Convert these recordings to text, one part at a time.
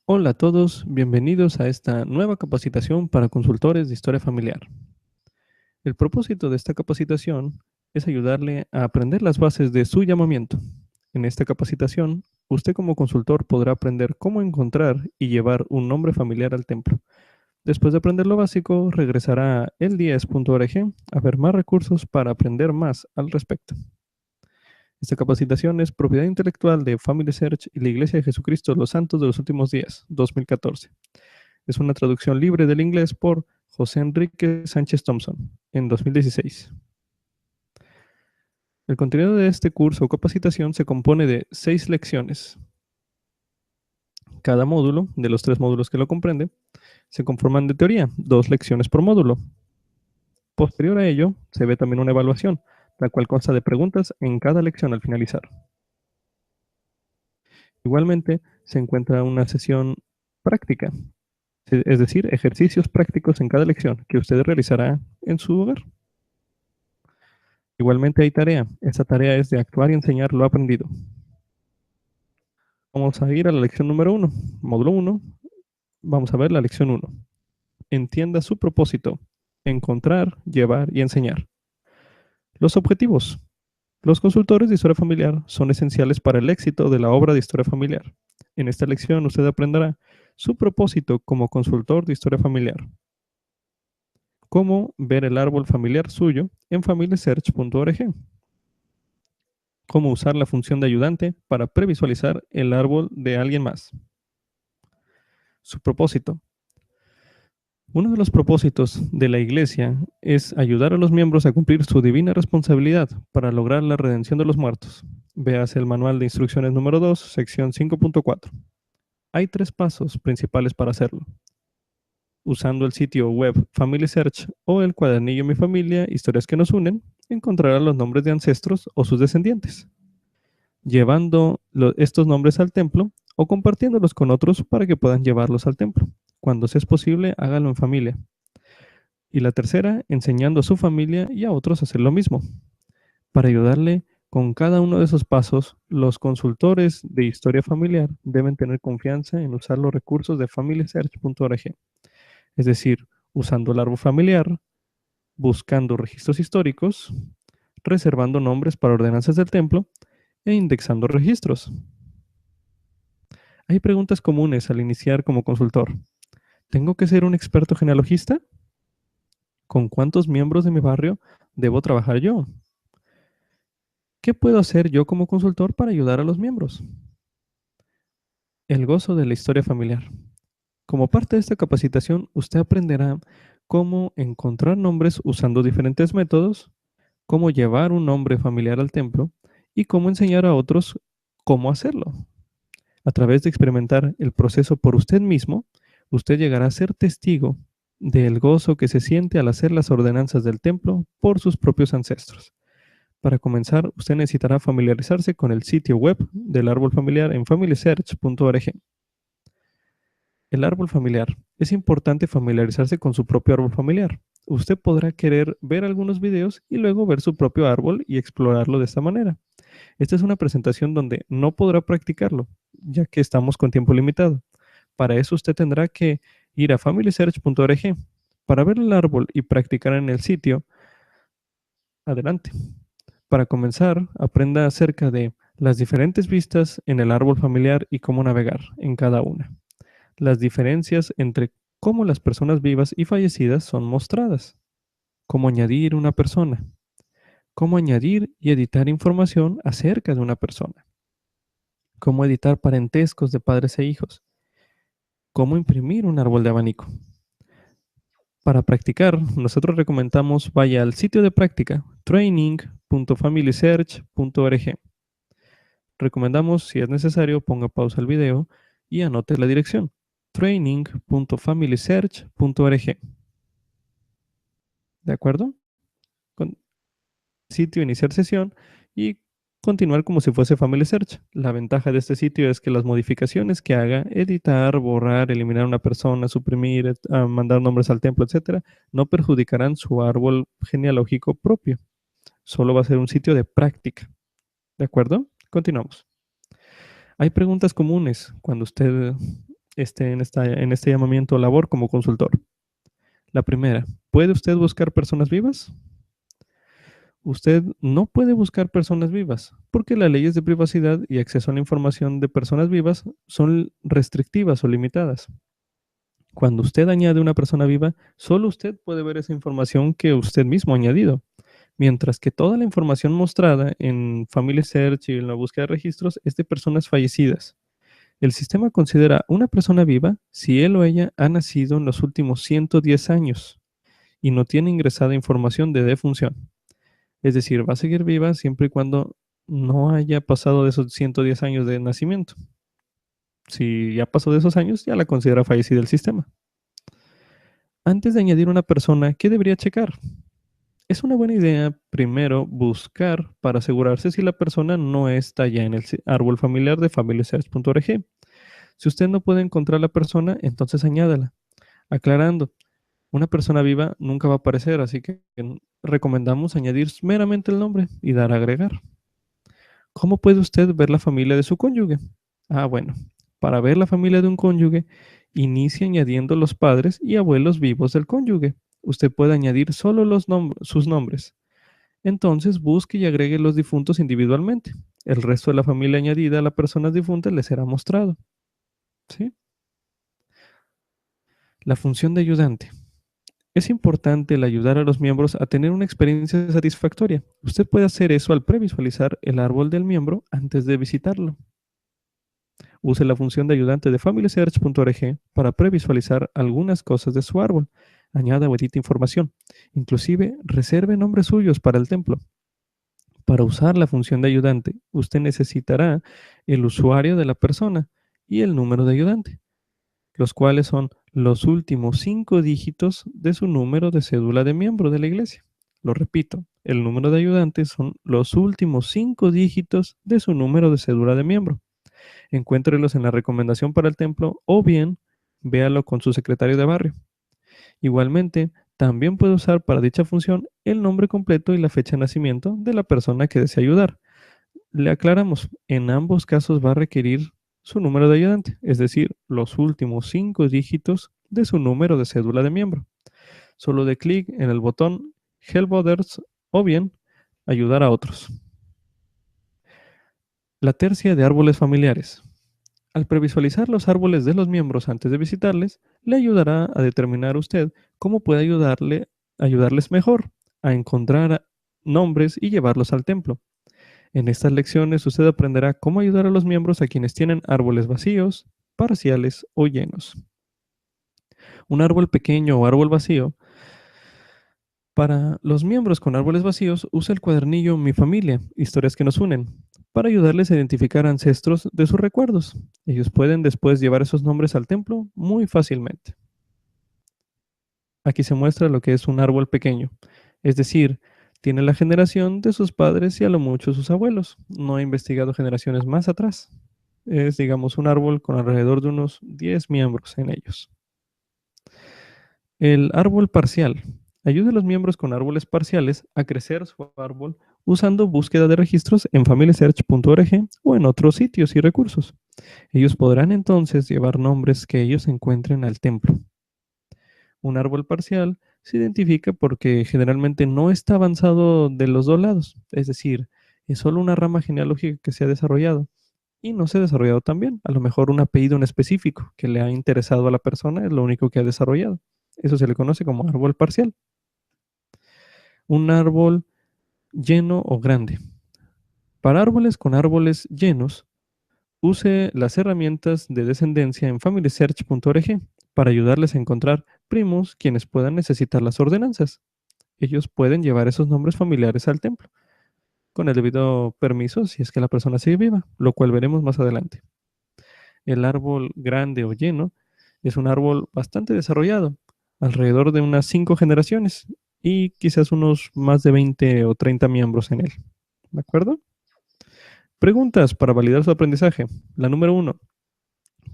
Hola a todos, bienvenidos a esta nueva capacitación para consultores de historia familiar. El propósito de esta capacitación es ayudarle a aprender las bases de su llamamiento. En esta capacitación, usted como consultor podrá aprender cómo encontrar y llevar un nombre familiar al templo. Después de aprender lo básico, regresará a el10.org a ver más recursos para aprender más al respecto. Esta capacitación es propiedad intelectual de Family Search y la Iglesia de Jesucristo de los Santos de los Últimos Días, 2014. Es una traducción libre del inglés por José Enrique Sánchez Thompson en 2016. El contenido de este curso o capacitación se compone de 6 lecciones. Cada módulo, de los 3 módulos que lo comprende, se conforman de teoría, 2 lecciones por módulo. Posterior a ello, se ve también una evaluación, la cual consta de preguntas en cada lección al finalizar. Igualmente, se encuentra una sesión práctica, es decir, ejercicios prácticos en cada lección que usted realizará en su hogar. Igualmente hay tarea. Esta tarea es de actuar y enseñar lo aprendido. Vamos a ir a la lección número 1, módulo 1. Vamos a ver la lección 1. Entienda su propósito. Encontrar, llevar y enseñar. Los objetivos. Los consultores de historia familiar son esenciales para el éxito de la obra de historia familiar. En esta lección usted aprenderá su propósito como consultor de historia familiar. Cómo ver el árbol familiar suyo en familysearch.org. Cómo usar la función de ayudante para previsualizar el árbol de alguien más. Su propósito. Uno de los propósitos de la Iglesia es ayudar a los miembros a cumplir su divina responsabilidad para lograr la redención de los muertos. Véase el manual de instrucciones número 2, sección 5.4. Hay 3 pasos principales para hacerlo. Usando el sitio web Family Search o el cuadernillo Mi Familia, Historias que nos unen, encontrará los nombres de ancestros o sus descendientes, llevando estos nombres al templo o compartiéndolos con otros para que puedan llevarlos al templo. Cuando sea posible, hágalo en familia. Y la tercera, enseñando a su familia y a otros a hacer lo mismo. Para ayudarle con cada uno de esos pasos, los consultores de historia familiar deben tener confianza en usar los recursos de familysearch.org, es decir, usando el árbol familiar, buscando registros históricos, reservando nombres para ordenanzas del templo e indexando registros. Hay preguntas comunes al iniciar como consultor. ¿Tengo que ser un experto genealogista? ¿Con cuántos miembros de mi barrio debo trabajar yo? ¿Qué puedo hacer yo como consultor para ayudar a los miembros? El gozo de la historia familiar. Como parte de esta capacitación, usted aprenderá cómo encontrar nombres usando diferentes métodos, cómo llevar un nombre familiar al templo y cómo enseñar a otros cómo hacerlo. A través de experimentar el proceso por usted mismo, usted llegará a ser testigo del gozo que se siente al hacer las ordenanzas del templo por sus propios ancestros. Para comenzar, usted necesitará familiarizarse con el sitio web del árbol familiar en familysearch.org. El árbol familiar. Es importante familiarizarse con su propio árbol familiar. Usted podrá querer ver algunos videos y luego ver su propio árbol y explorarlo de esta manera. Esta es una presentación donde no podrá practicarlo, ya que estamos con tiempo limitado. Para eso usted tendrá que ir a familysearch.org. Para ver el árbol y practicar en el sitio, adelante. Para comenzar, aprenda acerca de las diferentes vistas en el árbol familiar y cómo navegar en cada una. Las diferencias entre cómo las personas vivas y fallecidas son mostradas. Cómo añadir una persona. Cómo añadir y editar información acerca de una persona. Cómo editar parentescos de padres e hijos. Cómo imprimir un árbol de abanico. Para practicar, nosotros recomendamos vaya al sitio de práctica training.familysearch.org. Recomendamos, si es necesario, ponga pausa al video y anote la dirección training.familysearch.org. ¿De acuerdo? Con sitio iniciar sesión y continuar como si fuese Family Search. La ventaja de este sitio es que las modificaciones que haga, editar, borrar, eliminar una persona, suprimir, mandar nombres al templo, etcétera, no perjudicarán su árbol genealógico propio. Solo va a ser un sitio de práctica. ¿De acuerdo? Continuamos. Hay preguntas comunes cuando usted en este llamamiento a labor como consultor. La primera, ¿puede usted buscar personas vivas? Usted no puede buscar personas vivas porque las leyes de privacidad y acceso a la información de personas vivas son restrictivas o limitadas. Cuando usted añade una persona viva, solo usted puede ver esa información que usted mismo ha añadido, mientras que toda la información mostrada en Family Search y en la búsqueda de registros es de personas fallecidas. El sistema considera una persona viva si él o ella ha nacido en los últimos 110 años y no tiene ingresada información de defunción. Es decir, va a seguir viva siempre y cuando no haya pasado de esos 110 años de nacimiento. Si ya pasó de esos años, ya la considera fallecida el sistema. Antes de añadir una persona, ¿qué debería checar? Es una buena idea primero buscar para asegurarse si la persona no está ya en el árbol familiar de FamilySearch.org. Si usted no puede encontrar la persona, entonces añádala. Aclarando, una persona viva nunca va a aparecer, así que recomendamos añadir meramente el nombre y dar a agregar. ¿Cómo puede usted ver la familia de su cónyuge? Bueno, para ver la familia de un cónyuge, inicie añadiendo los padres y abuelos vivos del cónyuge. Usted puede añadir solo sus nombres. Entonces busque y agregue los difuntos individualmente. El resto de la familia añadida a las personas difuntas le será mostrado. ¿Sí? La función de ayudante. Es importante el ayudar a los miembros a tener una experiencia satisfactoria. Usted puede hacer eso al previsualizar el árbol del miembro antes de visitarlo. Use la función de ayudante de FamilySearch.org para previsualizar algunas cosas de su árbol. Añada o edite información. Inclusive, reserve nombres suyos para el templo. Para usar la función de ayudante, usted necesitará el usuario de la persona y el número de ayudante, los cuales son los últimos 5 dígitos de su número de cédula de miembro de la iglesia. Lo repito, el número de ayudante son los últimos 5 dígitos de su número de cédula de miembro. Encuéntrelos en la recomendación para el templo o bien véalo con su secretario de barrio. Igualmente, también puede usar para dicha función el nombre completo y la fecha de nacimiento de la persona que desea ayudar. Le aclaramos, en ambos casos va a requerir su número de ayudante, es decir, los últimos 5 dígitos de su número de cédula de miembro. Solo de clic en el botón Help Others o bien Ayudar a otros. La tercia de árboles familiares. Al previsualizar los árboles de los miembros antes de visitarles, le ayudará a determinar usted cómo puede ayudarles mejor a encontrar nombres y llevarlos al templo. En estas lecciones usted aprenderá cómo ayudar a los miembros a quienes tienen árboles vacíos, parciales o llenos. Un árbol pequeño o árbol vacío. Para los miembros con árboles vacíos, usa el cuadernillo Mi Familia, Historias que nos unen, para ayudarles a identificar ancestros de sus recuerdos. Ellos pueden después llevar esos nombres al templo muy fácilmente. Aquí se muestra lo que es un árbol pequeño, es decir, tiene la generación de sus padres y a lo mucho sus abuelos. No he investigado generaciones más atrás. Es, digamos, un árbol con alrededor de unos 10 miembros en ellos. El árbol parcial. Ayuda a los miembros con árboles parciales a crecer su árbol usando búsqueda de registros en FamilySearch.org o en otros sitios y recursos. Ellos podrán entonces llevar nombres que ellos encuentren al templo. Un árbol parcial se identifica porque generalmente no está avanzado de los dos lados, es decir, es solo una rama genealógica que se ha desarrollado y no se ha desarrollado tan bien. A lo mejor un apellido en específico que le ha interesado a la persona es lo único que ha desarrollado. Eso se le conoce como árbol parcial. Un árbol lleno o grande. Para árboles con árboles llenos, use las herramientas de descendencia en FamilySearch.org para ayudarles a encontrar primos quienes puedan necesitar las ordenanzas. Ellos pueden llevar esos nombres familiares al templo, con el debido permiso si es que la persona sigue viva, lo cual veremos más adelante. El árbol grande o lleno es un árbol bastante desarrollado, alrededor de unas 5 generaciones y quizás unos más de 20 o 30 miembros en él. ¿De acuerdo? Preguntas para validar su aprendizaje. La número 1.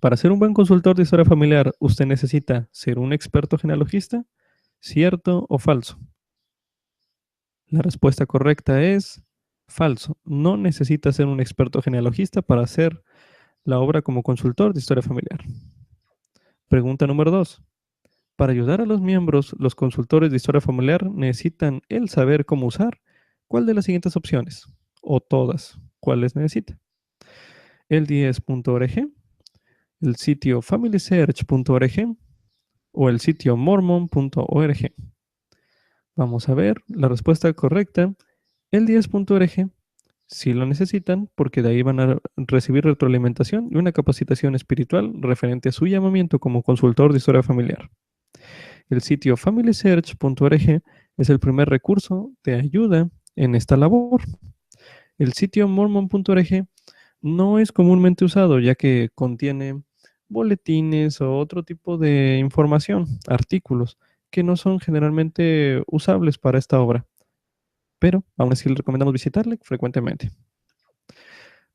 Para ser un buen consultor de historia familiar, ¿usted necesita ser un experto genealogista? ¿Cierto o falso? La respuesta correcta es falso. No necesita ser un experto genealogista para hacer la obra como consultor de historia familiar. Pregunta número 2. Para ayudar a los miembros, los consultores de historia familiar necesitan el saber cómo usar. ¿Cuál de las siguientes opciones? O todas. ¿Cuáles necesita? El 10.org, el sitio familysearch.org o el sitio mormon.org. Vamos a ver la respuesta correcta. El 10.org sí lo necesitan porque de ahí van a recibir retroalimentación y una capacitación espiritual referente a su llamamiento como consultor de historia familiar. El sitio familysearch.org es el primer recurso de ayuda en esta labor. El sitio mormon.org no es comúnmente usado ya que contiene boletines o otro tipo de información, artículos, que no son generalmente usables para esta obra, pero aún así le recomendamos visitarle frecuentemente.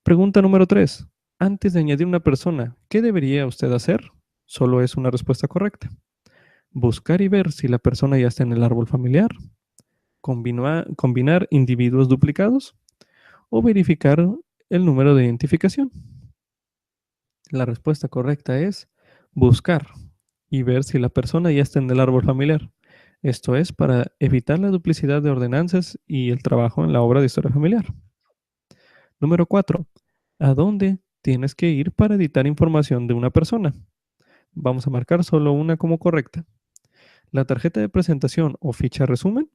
Pregunta número 3. Antes de añadir una persona, ¿qué debería usted hacer? Solo es una respuesta correcta. Buscar y ver si la persona ya está en el árbol familiar, combinar individuos duplicados o verificar el número de identificación. La respuesta correcta es buscar y ver si la persona ya está en el árbol familiar. Esto es para evitar la duplicidad de ordenanzas y el trabajo en la obra de historia familiar. Número 4. ¿A dónde tienes que ir para editar información de una persona? Vamos a marcar solo una como correcta. La tarjeta de presentación o ficha resumen,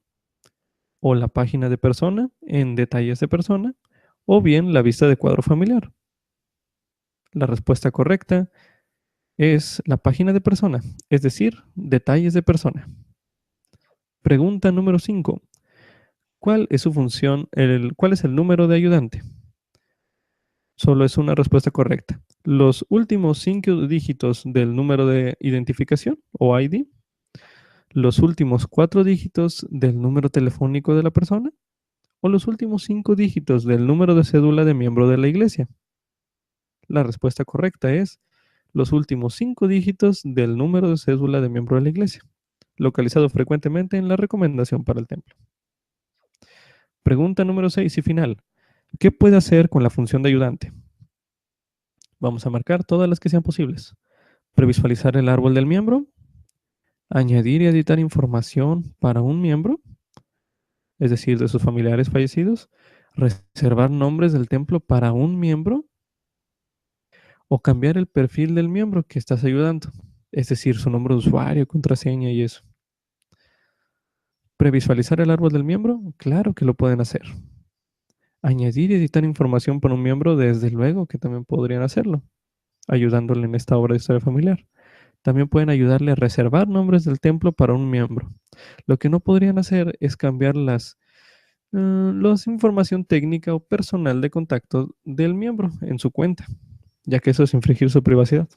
o la página de persona en detalles de persona, o bien la vista de cuadro familiar. La respuesta correcta es la página de persona, es decir, detalles de persona. Pregunta número 5. ¿Cuál es su función? ¿Cuál es el número de ayudante? Solo es una respuesta correcta. Los últimos 5 dígitos del número de identificación o ID, los últimos 4 dígitos del número telefónico de la persona o los últimos 5 dígitos del número de cédula de miembro de la iglesia. La respuesta correcta es los últimos 5 dígitos del número de cédula de miembro de la iglesia, localizado frecuentemente en la recomendación para el templo. Pregunta número 6 y final. ¿Qué puede hacer con la función de ayudante? Vamos a marcar todas las que sean posibles. Previsualizar el árbol del miembro, añadir y editar información para un miembro, es decir, de sus familiares fallecidos, reservar nombres del templo para un miembro o cambiar el perfil del miembro que estás ayudando, es decir, su nombre de usuario, contraseña y eso. ¿Previsualizar el árbol del miembro? Claro que lo pueden hacer. Añadir y editar información para un miembro, desde luego que también podrían hacerlo, ayudándole en esta obra de historia familiar. También pueden ayudarle a reservar nombres del templo para un miembro. Lo que no podrían hacer es cambiar la información técnica o personal de contacto del miembro en su cuenta, ya que eso es infringir su privacidad.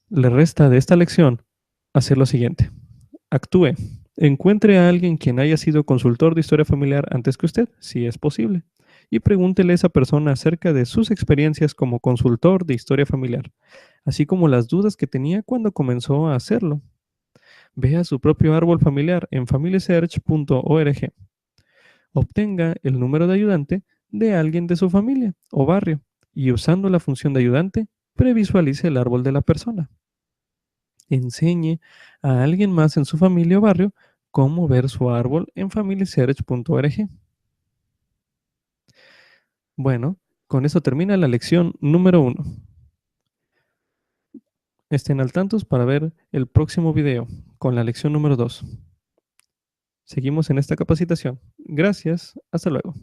Le resta de esta lección hacer lo siguiente. Actúe. Encuentre a alguien quien haya sido consultor de historia familiar antes que usted, si es posible, y pregúntele a esa persona acerca de sus experiencias como consultor de historia familiar, así como las dudas que tenía cuando comenzó a hacerlo. Vea su propio árbol familiar en familysearch.org. Obtenga el número de ayudante de alguien de su familia o barrio y usando la función de ayudante, previsualice el árbol de la persona. Enseñe a alguien más en su familia o barrio cómo ver su árbol en familysearch.org. Bueno, con eso termina la lección número 1. Estén al tanto para ver el próximo video con la lección número 2. Seguimos en esta capacitación. Gracias. Hasta luego.